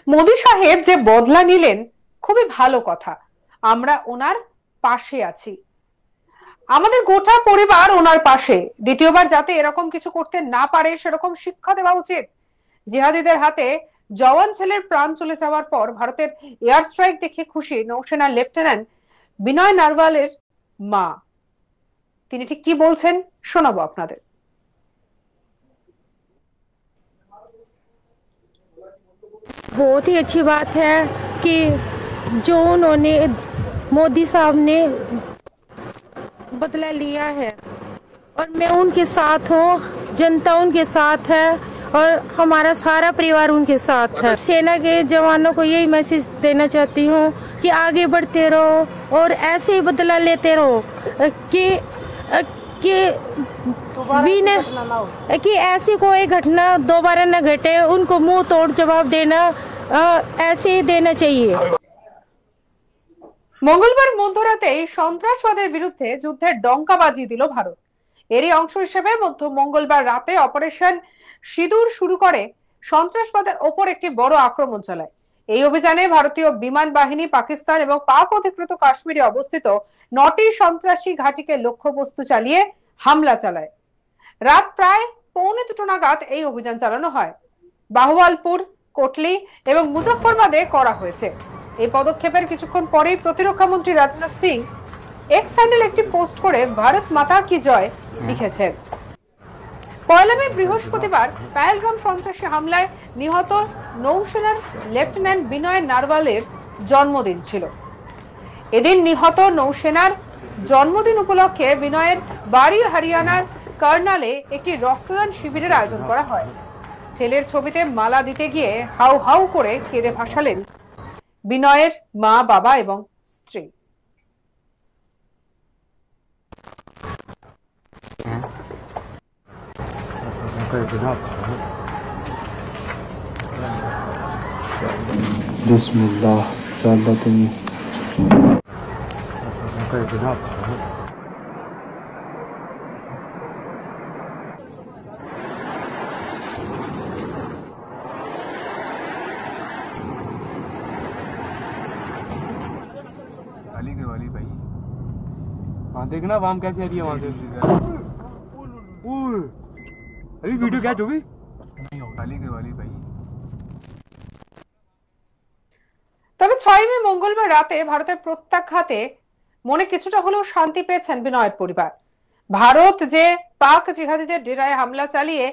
মোদি সাহেব যে বদলা নিলেন খুবই ভালো কথা, আমরা ওনার পাশে আছি, আমাদের গোটা পরিবার ওনার পাশে। দ্বিতীয়বার যাতে এরকম কিছু করতে না পারে সেরকম শিক্ষা দেওয়া উচিত। জিহাদিদের হাতে জওয়ান ছেলের প্রাণ চলে যাওয়ার পর ভারতের এয়ার স্ট্রাইক দেখে খুশি নৌসেনা লেফটেন্যান্ট বিনয় নারওয়ালের মা। তিনি ঠিক কি বলছেন শোনাবো আপনাদের। बहुत ही अच्छी बात है कि जो उन्होंने मोदी साहब ने बदला लिया है और मैं उनके साथ हूँ, जनता उनके साथ है और हमारा सारा परिवार उनके साथ है। सेना के जवानों को यही मैसेज देना चाहती हूँ कि आगे बढ़ते रहो और ऐसे ही बदला लेते रहो कि ऐसी कोई घटना दोबारा न घटे। उनको मुंह तोड़ जवाब देना ऐसे ही देना चाहिए। মঙ্গলবার মধ্যরাতেই সন্ত্রাসবাদের বিরুদ্ধে যুদ্ধের ডঙ্কা বাজিয়ে দিল ভারত। এরই অংশ হিসেবে মঙ্গলবার রাতে অপারেশন সিঁদুর শুরু করে সন্ত্রাসবাদের ওপর একটি বড় আক্রমণ চালায়। এই অভিযানে ভারতীয় বিমান বাহিনী পাকিস্তান এবং পাক অধিকৃত কাশ্মীরে অবস্থিত 9টি সন্ত্রাসী ঘাঁটিকে লক্ষ্যবস্তু চালিয়ে হামলা চালায়। রাত প্রায় 1:45 নাগাদ এই অভিযান চালানো হয়। বাহুয়ালপুর, কোটলি এবং মুজফ্ফরবাদে করা হয়েছে। এই পদক্ষেপের কিছুক্ষণ পরেই প্রতিরক্ষা মন্ত্রী রাজনাথ সিং এক্স হ্যান্ডেল একটি পোস্ট করে ভারত মাতা কি জয় লিখেছেন। পয়লা মে বৃহস্পতিবার পহেলগাম সন্ত্রাসী হামলায় নিহত নৌসেনার লেফটেন্যান্ট বিনয় নারওয়ালের জন্মদিন ছিল। এদিন নিহত নৌসেনার জন্মদিন উপলক্ষে বিনয়ের বাড়ি হরিয়ানার কার্নালে একটি রক্তদান শিবিরের আয়োজন করা হয়। ছেলের ছবিতে মালা দিতে গিয়ে হাউ হাউ করে কেঁদে ভাসালেন বিনয়ের মা, বাবা এবং স্ত্রী। बिस्मिल्लाह वाली भाई, वहाँ देखना वाम कैसे आ रही है वहाँ से। अभी वीडियो क्या जो भी वाली भाई। তবে 6 মে মঙ্গলবার রাতে ভারতের প্রত্যাঘাতে মনে কিছুটা হলেও শান্তি পেয়েছেন বিনয়ের পরিবার। ভারত যে পাক জিহাদিদের ডেরায় হামলা চালিয়ে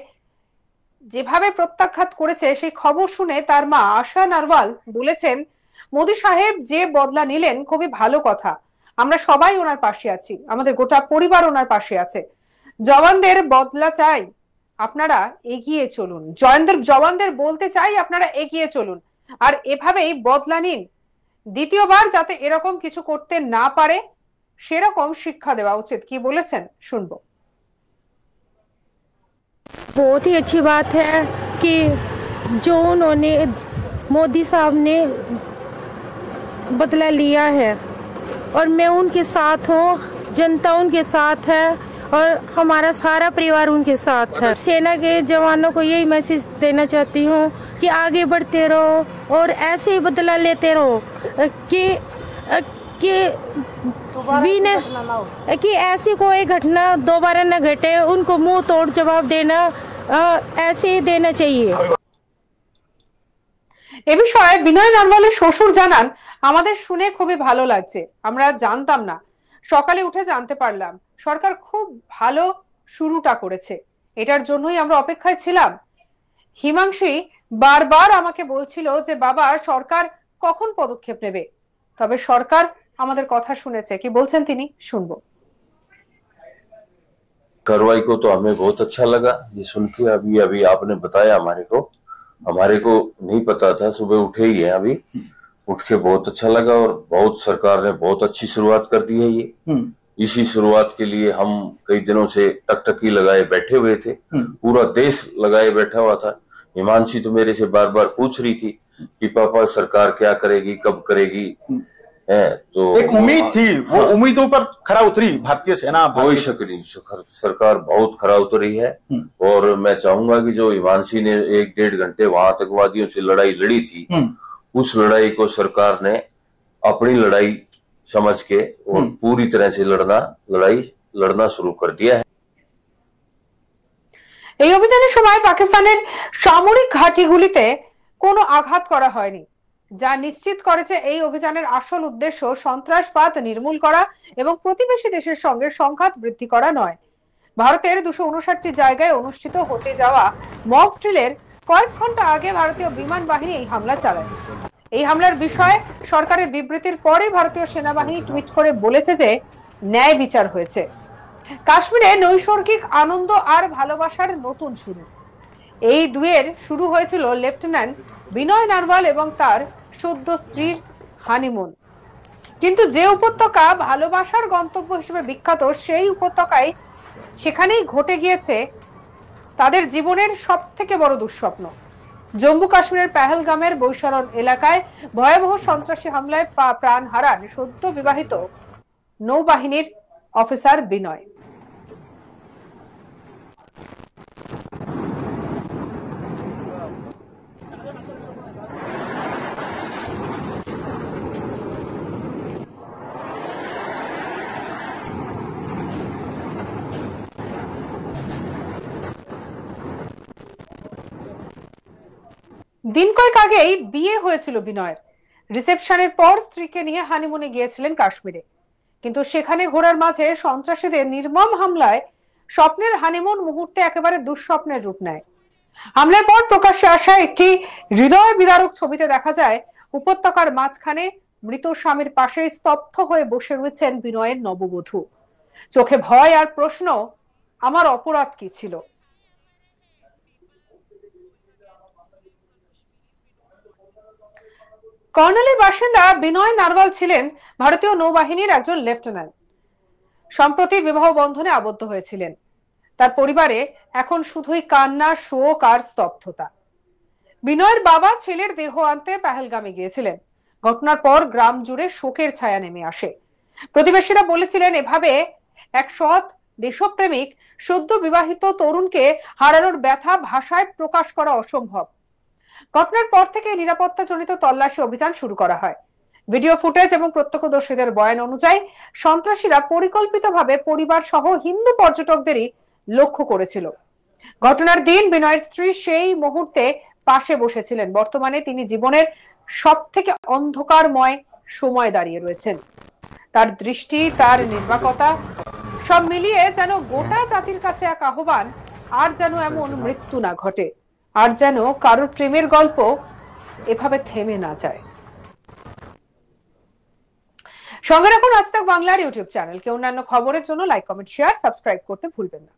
যেভাবে প্রত্যাঘাত করেছে সেই খবর শুনে তার মা আশা নারওয়াল বলেছেন, মোদি সাহেব যে বদলা নিলেন খুবই ভালো কথা, আমরা সবাই ওনার পাশে আছি, আমাদের গোটা পরিবার ওনার পাশে আছে। জওয়ানদের বদলা চাই, আপনারা এগিয়ে চলুন। জওয়ানদের বলতে চাই আপনারা এগিয়ে চলুন আর এভাবেই বদলা নিন। দ্বিতীয়বার যাতে এরকম কিছু করতে না পারে সেরকম শিক্ষা দেওয়া উচিত। কি বলেছেন শুনবো। बहुत ही अच्छी बात है कि जो उन्होंने मोदी साहब ने बदला लिया है और मैं उनके साथ हूँ, जनता उनके साथ है और हमारा सारा परिवार उनके साथ है। सेना के जवानों को यही मैसेज देना चाहती हूँ कि आगे बढ़ते रहो और ऐसे ही बदला लेते रहो कि ऐसी कोई घटना दोबारा न घटे। उनको मुंह तोड़ जवाब देना ऐसे ही देना चाहिए। এ বিষয়ে বিনয় নারওয়ালের শ্বশুর জানান, আমাদের শুনে খুবই ভালো লাগছে, আমরা জানতাম না, সকালে উঠে জানতে পারলাম। সরকার খুব ভালো শুরুটা করেছে, এটার জন্যই আমরা অপেক্ষায় ছিলাম। হিমাংশী বারবার আমাকে বলছিল যে বাবা সরকার কখন পদক্ষেপ নেবে, তবে সরকার আমাদের কথা শুনেছে। কি বলছেন তিনি শুনবো। कार्रवाई को तो हमें बहुत अच्छा लगा ये सुन के। अभी आपने बताया हमारे को नहीं पता था, सुबह उठे ही है, अभी उठ के बहुत अच्छा लगा और बहुत सरकार ने बहुत अच्छी शुरुआत कर दी है। ये इसी शुरुआत के लिए हम कई दिनों से टकटकी लगाए बैठे हुए थे, पूरा देश लगाए बैठा हुआ था। हिमांशी तो मेरे से बार बार पूछ रही थी कि पापा सरकार क्या करेगी, कब करेगी। है। तो एक उम्मीद थी, वो उम्मीदों पर खरा उतरी भारतीय सेना। कोई शक नहीं, सरकार बहुत खरा उतरी है। और मैं चाहूंगा कि जो हिमांशी ने 1-1.5 घंटे वहां आतंकवादियों से लड़ाई लड़ी थी, उस लड़ाई को सरकार ने अपनी लड़ाई समझ के और पूरी तरह से लड़ाई लड़ना शुरू कर दिया है। এই অভিযানের সময় পাকিস্তানের সামরিক ঘাঁটিগুলিতে কোনো আঘাত করা হয়নি, যা নিশ্চিত করেছে এই অভিযানের আসল উদ্দেশ্য সন্ত্রাসবাদ নির্মূল করা এবং প্রতিবেশী দেশের সঙ্গে সংঘাত বৃদ্ধি করা নয়। ভারতের 259টি জায়গায় অনুষ্ঠিত হতে যাওয়া মক ড্রিলের কয়েক ঘন্টা আগে ভারতীয় বিমান বাহিনী এই হামলা চালায়। এই হামলার বিষয়ে সরকারের বিবৃতির পরে ভারতীয় সেনাবাহিনী টুইট করে বলেছে যে ন্যায় বিচার হয়েছে। কাশ্মীরে নৈসর্গিক আনন্দ আর ভালোবাসার নতুন শুরু। এই দুয়ের শুরু হয়েছিল লেফটেন্যান্ট বিনয় নারওয়াল এবং তার সদ্য স্ত্রীর হানিমুন। কিন্তু যে উপত্যকা ভালোবাসার গন্তব্য হিসেবে বিখ্যাত, সেই উপত্যকায় সেখানেই ঘটে গিয়েছে তাদের জীবনের সবথেকে বড় দুঃস্বপ্ন। জম্মু কাশ্মীরের পেহেলগামের বৈশারণ এলাকায় ভয়াবহ সন্ত্রাসী হামলায় প্রাণ হারান সদ্য বিবাহিত নৌবাহিনীর অফিসার বিনয়। দিন কয়েক আগেই বিয়ে হয়েছিল বিনয়ের। রিসেপশনের পর স্ত্রীকে নিয়ে হানিমুনে গিয়েছিলেন কাশ্মীরে, কিন্তু সেখানে ঘোরার মাঝে সন্ত্রাসীদের নির্মম হামলায় স্বপ্নের হানিমুন মুহূর্তে একেবারে দুঃস্বপ্নের রূপ নেয়। হামলার পর প্রকাশ্যে আসা একটি হৃদয় বিদারক ছবিতে দেখা যায় উপত্যকার মাঝখানে মৃত স্বামীর পাশে স্তব্ধ হয়ে বসে রয়েছেন বিনয়ের নববধূ। চোখে ভয় আর প্রশ্ন, আমার অপরাধ কি ছিল? কর্নেলের বাসিন্দা বিনয় নারওয়াল ছিলেন ভারতীয় নৌবাহিনীর একজন লেফটেন্যান্ট। সম্প্রতি বিবাহ বন্ধনে আবদ্ধ হয়েছিলেন। তার পরিবারে এখন শুধুই কান্না, শোক আর স্তব্ধতা। বিনয়ের বাবা ছেলের দেহ আনতে পেহেলগামে গিয়েছিলেন। ঘটনার পর গ্রাম জুড়ে শোকের ছায়া নেমে আসে। প্রতিবেশীরা বলেছিলেন এভাবে এক সৎ দেশপ্রেমিক সদ্য বিবাহিত তরুণকে হারানোর ব্যথা ভাষায় প্রকাশ করা অসম্ভব। ঘটনার পর থেকে নিরাপত্তাজনিত তল্লাশি অভিযান শুরু করা হয়। ভিডিও ফুটেজ এবং প্রত্যক্ষদর্শীদের বয়ান অনুযায়ী সন্ত্রাসীরা পরিকল্পিতভাবে পরিবার সহ হিন্দু পর্যটকদেরই লক্ষ্য করেছিল। ঘটনার দিন বিনয়ের স্ত্রী সেই মুহূর্তে পাশে বসেছিলেন। বর্তমানে তিনি জীবনের সব থেকে অন্ধকারময় সময় দাঁড়িয়ে রয়েছেন। তার দৃষ্টি, তার নির্বাকতা সব মিলিয়ে যেন গোটা জাতির কাছে এক আহ্বান, আর যেন এমন মৃত্যু না ঘটে, আর যেন কারোর প্রেমের গল্প এভাবে থেমে না যায়। সঙ্গে রাখুন আজ তাক বাংলার ইউটিউব চ্যানেলকে। অন্যান্য খবরের জন্য লাইক, কমেন্ট, শেয়ার, সাবস্ক্রাইব করতে ভুলবেন না।